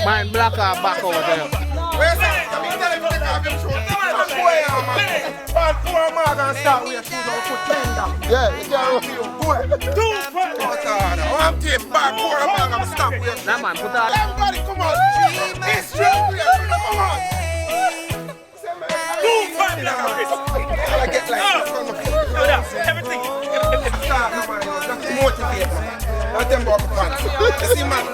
Mine black or back over there. Where's that? I mean, tell him to take off him shoes. Come on, boy, man. But poor man gonna start with your shoes on put 10 down. Yeah, you can't boy. I'm taking back, poor man gonna stop with your shoes. Nah, man, put that. Everybody, come on. It's true. Come on. I get like everything. Motivate, man. Let them walk upon. You see, man.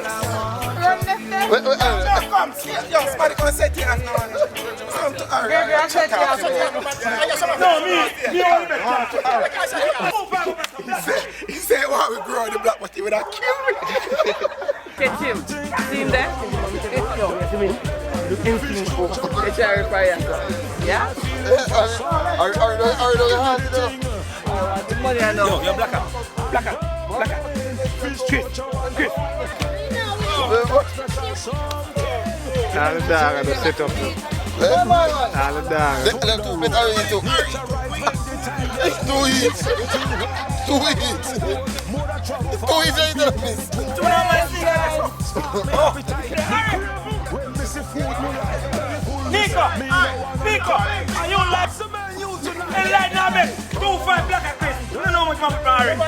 Come, yo, somebody gonna say to you now. Come to her. No, me only He said, why we grow the black, but he would have killed me. Catch him. See him there? Yo, you see me? Looking for catch her fire. Yeah? Are you handy though? The money I know. Yo, black out. Chris. All the dog are set up. All the dog. Them two better than you two. Two eats. Ain't gonna miss. Nico, are you like enlighten now, man? 2-5 black and Chris. You don't know much man already.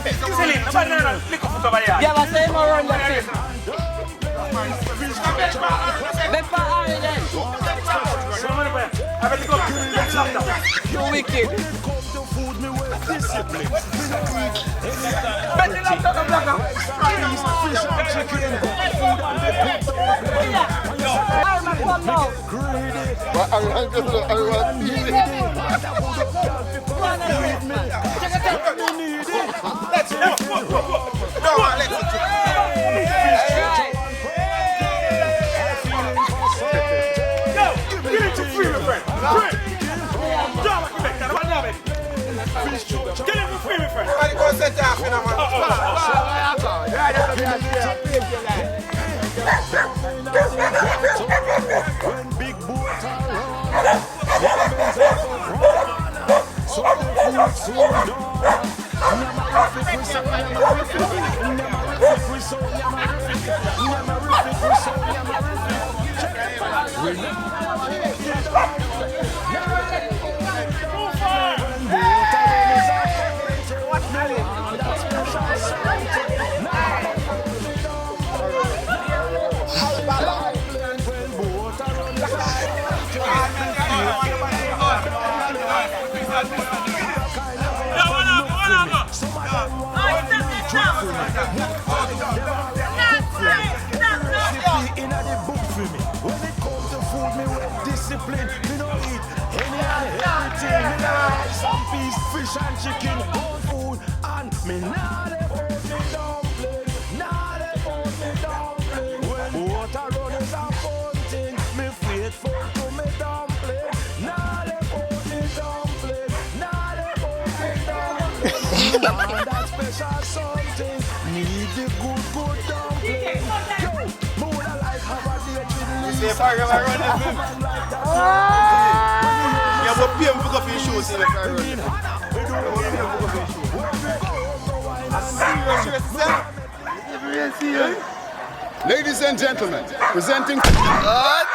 Celine, nobody knows lick up over here. Yeah, but say more run that thing. Bepa Ari then. You wicked. Better not talk about black. Fish and chicken, cold food, and me now they own me dumpling, When water run is a fun thing, me faithful to me dumpling. Now they own me dumpling, You want that special something, need the good dumpling. Yo, me woulda like have a date with Lisa. Yeah, but pay him for go for your shoes in the car. Ladies and gentlemen, presenting. Yes!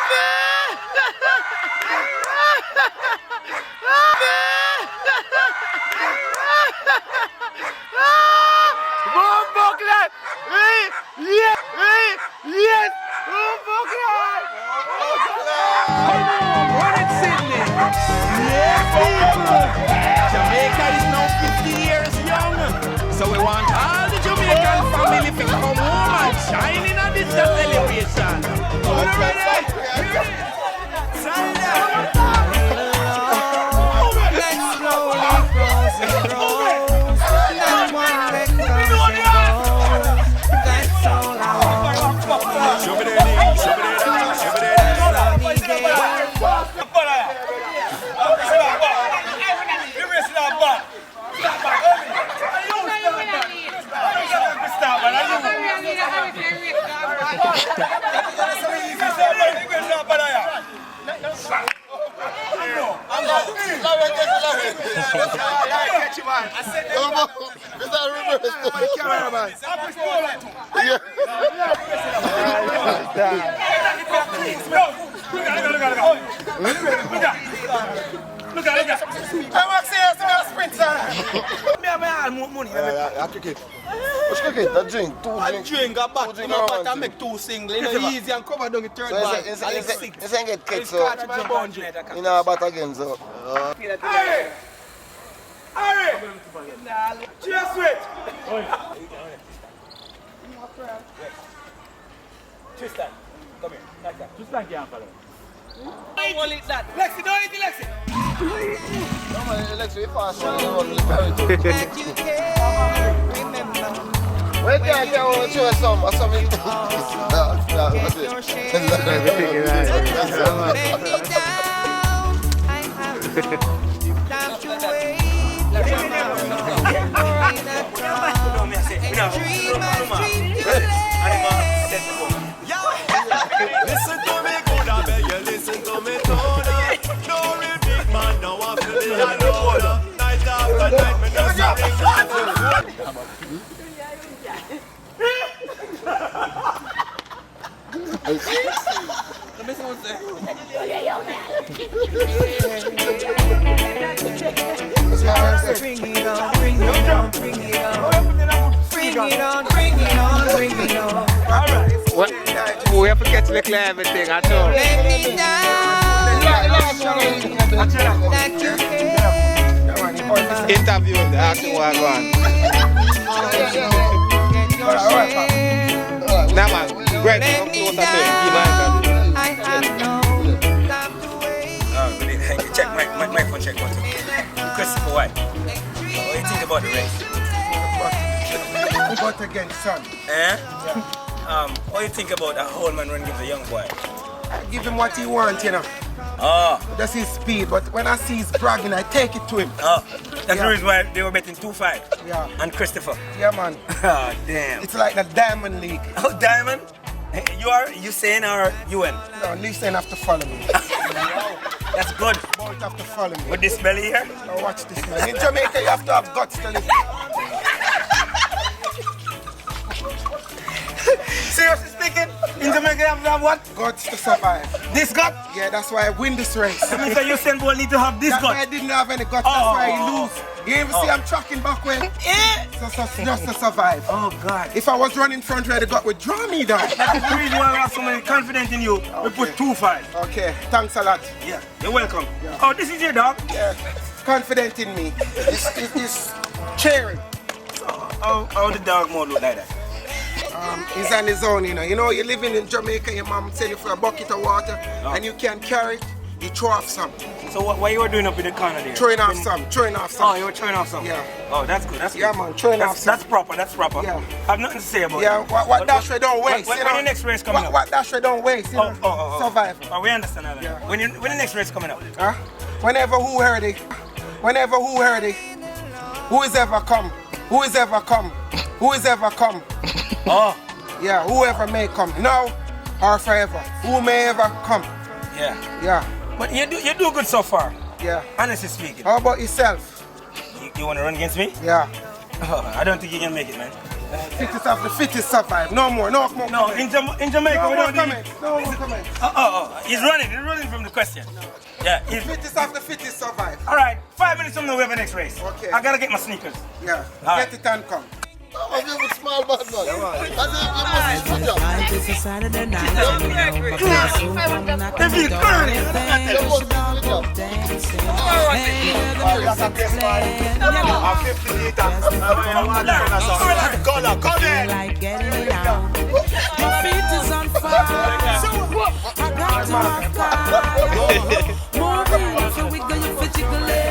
Run it, Sydney. Yeah, people. Jamaica is now 50 years young. So we want all the Jamaican family to come home and shine in on this celebration. Are you ready? Sign up. Let's slowly cross the road. No more let go. That's all I want. Show me their knees, show me their knees, show me their knees. that reverse? Cameraman. Look at. I'm serious, I'm a sprinter. Me have my money. I kick it. What's cricket? A drink, two I drink a bat, you know, but I make two singles. You know, easy and cover down the third ball. It's ain't get kicked, so you know about again, so. Harry! Cheers, sweet! Tristan, come here. Like that. Tristan can't follow. Lexi, don't eat it, Lexi! No man, Lexi, we fast. Wait there, I want to show you some. Listen to me, good, I beg you, listen to me, Tona. No real big man, now I'm feeling alone. Night after night, me just sitting down. Bring it on, bring it on, bring it on. Bring it on, bring it on, bring it on. What? We have to get to the clear everything at all. Let me down. Like you can. Interview the acting one. Now man, Greg, come closer to him. Give my interview. I have no time to wait. Check my phone, check one thing. Christopher White, what do you think about the race? We got again, son. Eh? What do you think about a whole man run give the young boy? I give him what he wants, you know. Oh. That's his speed, but when I see he's bragging, I take it to him. Oh. That's the reason why they were betting 2-5. Yeah. And Christopher. Yeah, man. Oh, damn. It's like the Diamond League. Oh, Diamond? You saying or you win? No, listen, have to follow me. That's good. Both have to follow me. With this belly here? Now watch this, man. In Jamaica, you have to have guts to live. Seriously speaking, in Jamaica you have to have what? Guts to survive. This gut? Yeah, that's why I win this race. That means that Usain Bolt need to have this That's gut. why I didn't have any guts, that's why I lose. You even see I'm tracking back way. Just to survive. Oh God. If I was running front where the gut would draw me down. That is the reason why we have so many confident in you. We put 2-5. Okay, thanks a lot. Yeah, you're welcome. Yeah. Oh, this is your dog? Yeah, confident in me. It's cheering. So, how the dog mode look like that? He's on his own, you know. You know, you're living in Jamaica, your mom tell you for a bucket of water, and you can't carry it, you throw off some. So what you were doing up in the corner there? Throwing off some. Oh, you were throwing off some? Yeah. Oh, that's good, that's good. Yeah, man, throwing off some. That's proper, that's proper. Yeah. I've nothing to say about it. Yeah, what dash we don't waste, When you know. the next race coming up? What dash we don't waste, you know. Survive. Oh, we understand that. Yeah. When the next race coming up? Huh? Whenever who heard it, who is ever come, Oh. Yeah, whoever may come, now or forever, who may ever come. Yeah. Yeah. But you do good so far. Yeah. Honestly speaking. How about yourself? You want to run against me? Yeah. Oh, I don't think you can make it, man. Fittest of the fittest survive. No more. No, in Jamaica we don't do it. No more comment. He's running from the question. Yeah, Fittest of the fittest survive. All right, 5 minutes from now we have the next race. Okay. I gotta get my sneakers. Yeah. Alright. Get it and come. I'm a small bad man. It's a Saturday night, and you know, my friends who come knock on the door, everything should all go dancing. Hey, the music's playing, you know, like getting it out. My feet is on fire, I got to rock out. Moving, so we go, you feel jiggle it.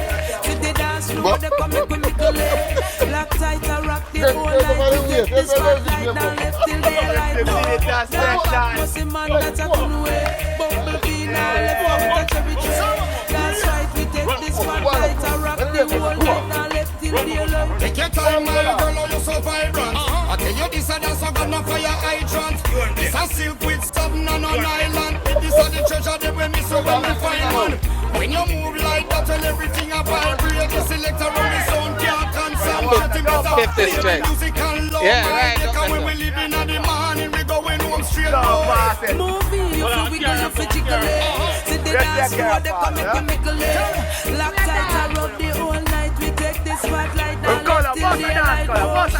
To the dance floor, they come and wiggle it. Lock tight, I rock the whole night. Take this spotlight down, left till daylight. Pussy man, that's a cool way. Bumblebee now, left out the cherry tree. That's right, we take this spotlight, I rock the whole night, now left till daylight. Take your time, my girl, oh, you're so vibrant. I tell you this, and that's a gun for your hydrant. This a silk with something on an island. This are the treasure that when me so when me find one. When you move like that, and everything I vibrate, the selector on the sound can't cancel. nothing better. 50 straight. Yeah, right. When we live in the morning, we going home straight away. Movie, you feel we gonna fit jiggle it. See the dance floor, they come make me mickle it. Lock tight, I rub the whole night. We take this spotlight and left till the light goes.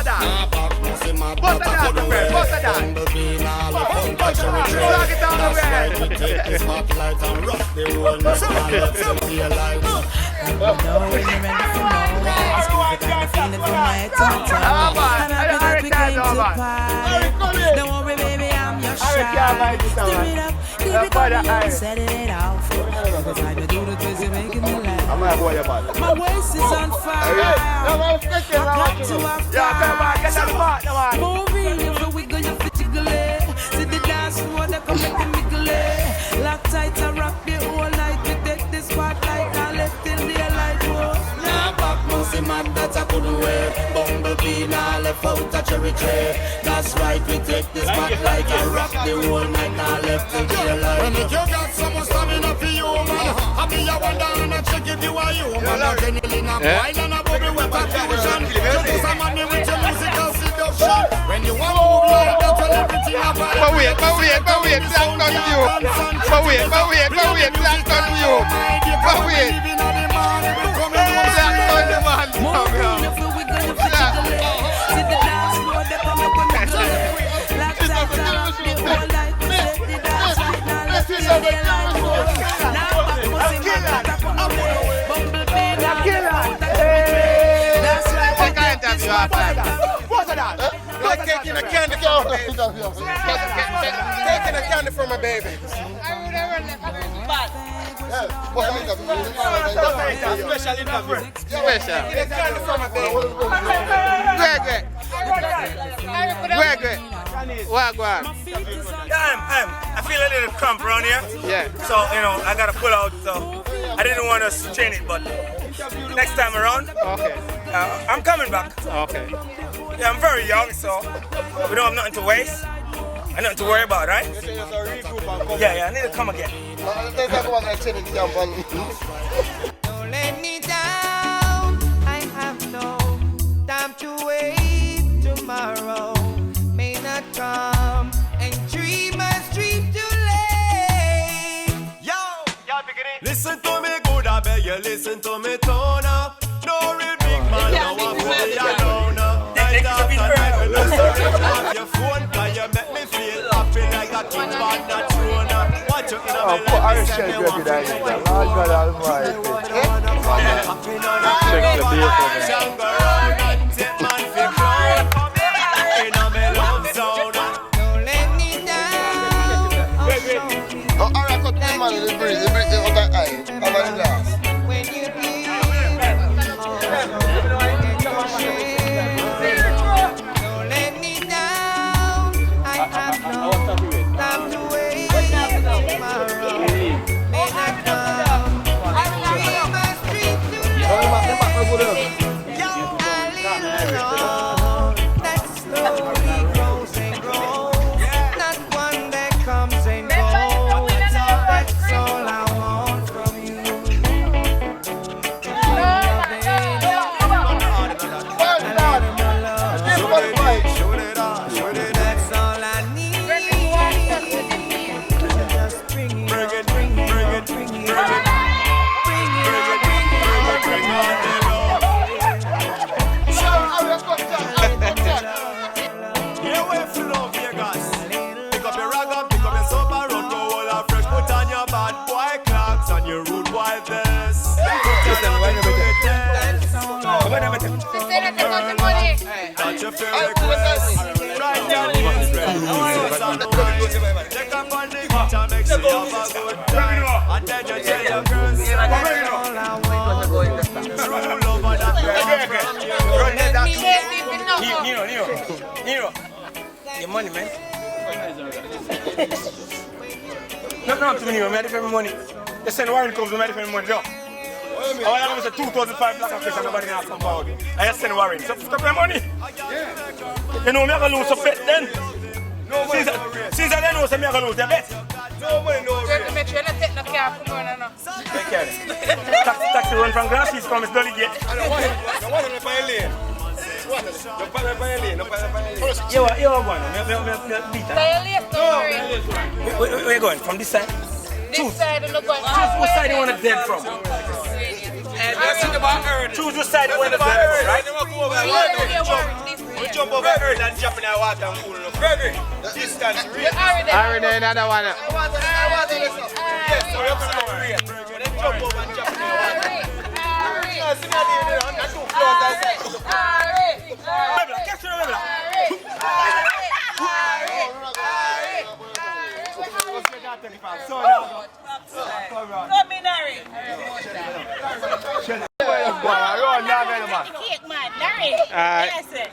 Don't worry, baby, I'm your shy. Stir it up, keep it going, set it off. Every time you do the things, you're making me laugh. My waist is on fire. I got to have fire. Moving, you feel wiggle, you feel jiggle it. See the dance floor, they come make me mickle it. Lock tight, I rock the whole night. We take this spotlight and left till the light goes. Nah, back mousey man, that I couldn't wear. Bumblebee, nah, left out a cherry tray. That's right, we take this spotlight and rock the whole night, nah, left till the light. When you got someone stamina for you, man, I mean, I wonder and I check if you are human. Adrenaline and wine and a bubble with confusion. You do some money with your musical seduction. When you want to move like that, tell everything about it. But wait, black on you. But wait, black on you. But wait. Black on the man. Like taking a candy from a baby. Taking a candy from a baby. Special interview. Special. Taking a candy from a baby. Greg. Wagwan. I feel a little cramp around here. Yeah. So, I gotta pull out. So, I didn't want to strain it, but next time around, Okay. I'm coming back. Okay. Yeah, I'm very young, so we don't have nothing to waste and nothing to worry about, right? Yeah, I need to come again. Don't let me down. I have no time to wait. Tomorrow may not come, and dreamers dream too late. Yo, listen to me good, I beg you, listen to me tone up. No real big man, no one for me alone. Night after night, when you switch off your phone, cause you make me feel happy like a king but not thrown up. Watch you in a me like me, say me want to feel like God Almighty. Check the date. Shango round and take man for crown. In a me love zone. Don't let me down. Oh, I cut the man, the breeze out the eye, over the glass. When you leave, don't let me down. I have no time to wait. Tomorrow may not come. Dreamers dream too late. A little love that slowly grows and grows, not one that comes and goes. That's all I want from you. That's all I need. Just bring it, bring it, bring it, bring it. Here we flow Vegas. Pick up your rag and pick up your sober run. Go all our fresh, put on your bad boy clocks and your rude boy vest. Put on your booty test. Touch your fair request. Right down the check up on the beach and make sure you have a good time. And then you tell your girls that's all I want. True love and that Nero. Your money, man. Nothing to me, Nero. I defend my money. They send warrant comes, I defend my money. All I have is a 2005 black and fish and nobody can come forward. I just send warrant. So stop my money. You know me, I can lose a bet then. Since I don't know, I'm going to lose the bet. No money, no Just make sure you don't take no car from one another. Take care. Taxi run from Grand Street from his dolly gate. I don't want him in my lane. You are going. Where you going? From this side? This side and the going. Choose which side you want to dead from. Choose which side you want to dead from, right? We jump over earth and jump in the water and cool enough. Gregory, distance real. Already another one. Yes, so you're going to real. Then jump over and jump in the water. Catch your level.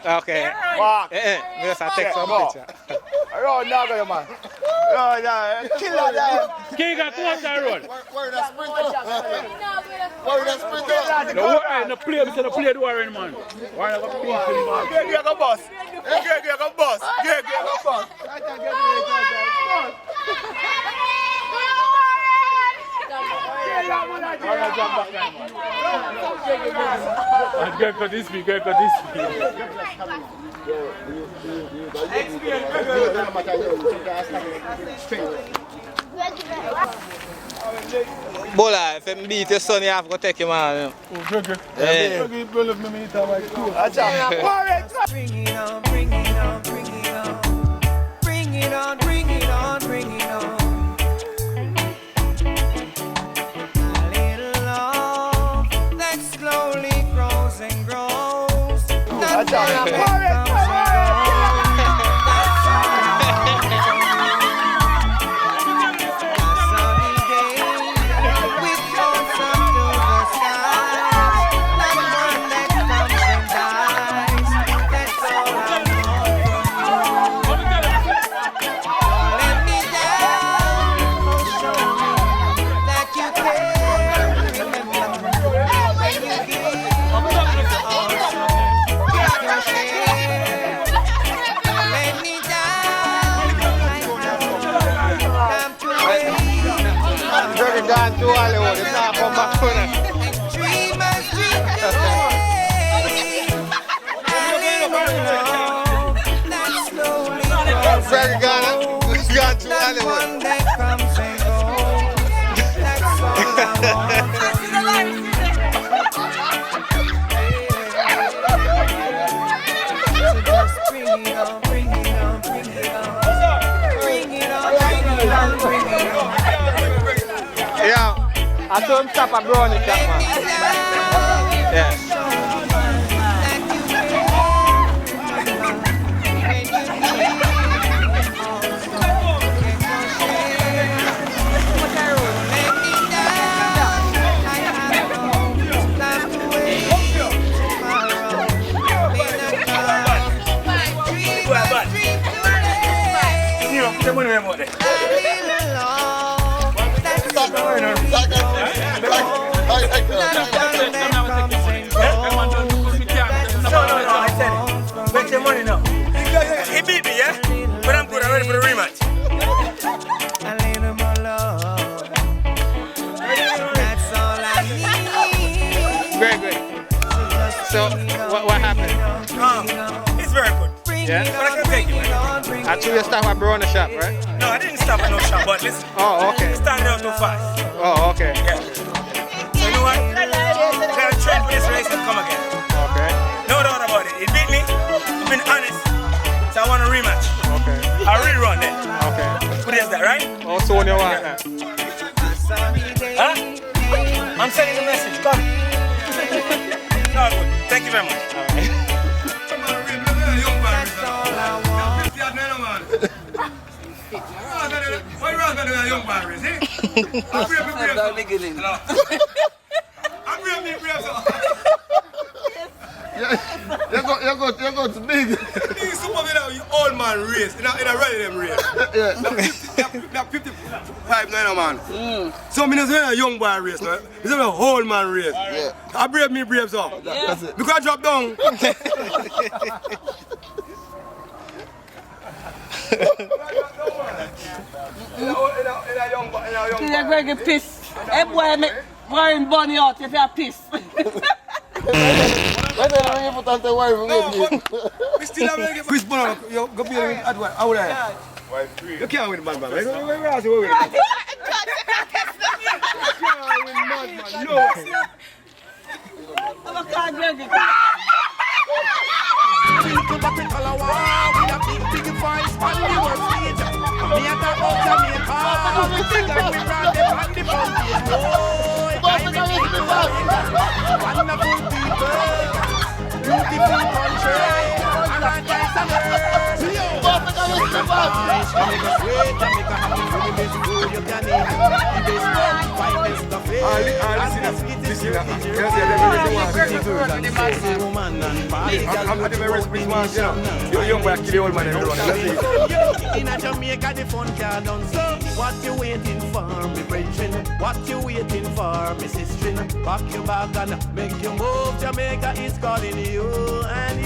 Okay. Walk. Yes, I take some picture. Oh, no, man. Oh, yeah. Kill that. King got to watch that road. Where that sprinter? Where that sprinter? No play, we said play the warring man. Why not play for the ball? Gregory, you go boss. Gregory, you go boss. Gregory, you go boss. Go for this week, go for this week. Bola, if you beat your son, you have to take him on. Bring it on, bring it on, bring it on. Bring it on, bring it on, bring it on. A little love that slowly grows and grows. That's Gone to Hollywood, it's not come back to us. Very gone to Hollywood. Yeah, I told him stop a brownie shop, man. Yeah. Make your money now. He beat me, yeah? But I'm good, I'm ready for the rematch. Great. So, what happened? It's very good. Yeah? But I can take it, man. I told you to stop at brownie shop, right? No, I didn't stop at no shop, but listen. Oh, okay. It started out too fast. Oh, okay. Yeah. So you know what? I'm going to train for this race and come again. Okay. No doubt about it. He beat me. I've been honest. So I want a rematch. Okay. I'll rerun then. Okay. What is that, right? Oh, so when you want that? Huh? I'm sending a message. Come. It's all good. Thank you very much. All right. What you want to do a young man race, eh? I'm brave, You go to big. Big super you old man race. In a rally them race. That 55 now, man. So me not a young boy race, right? It's a old man race. Yeah. I brave me brave so. That's it. Because I drop down. You're going to piss. Hey boy, make Warren Bunny out if you're pissed. Why don't you put on the wife? We still have to Chris Bonner, you go be with Edward. How would I? You can't win, man. You can't win, man. No. I'm a car Greggy. Little back in Calawa, with a big voice on the world stage. Me and the old Jamaica, we think like we brought them on the foundation. Oh, wonderful people, beautiful country, and our guys are nerds. Jamaica sweet, Jamaica happy, for the best food you can eat. The best food, finest cafe, and the sweetest you can woman and party. I'm the very rich man, you know. You're young boy, kill the old man and everyone. In a Jamaica, the fun car done so. What you waiting for, me brethren? What you waiting for, me sister? Pack your bag and make you move. Jamaica is calling you and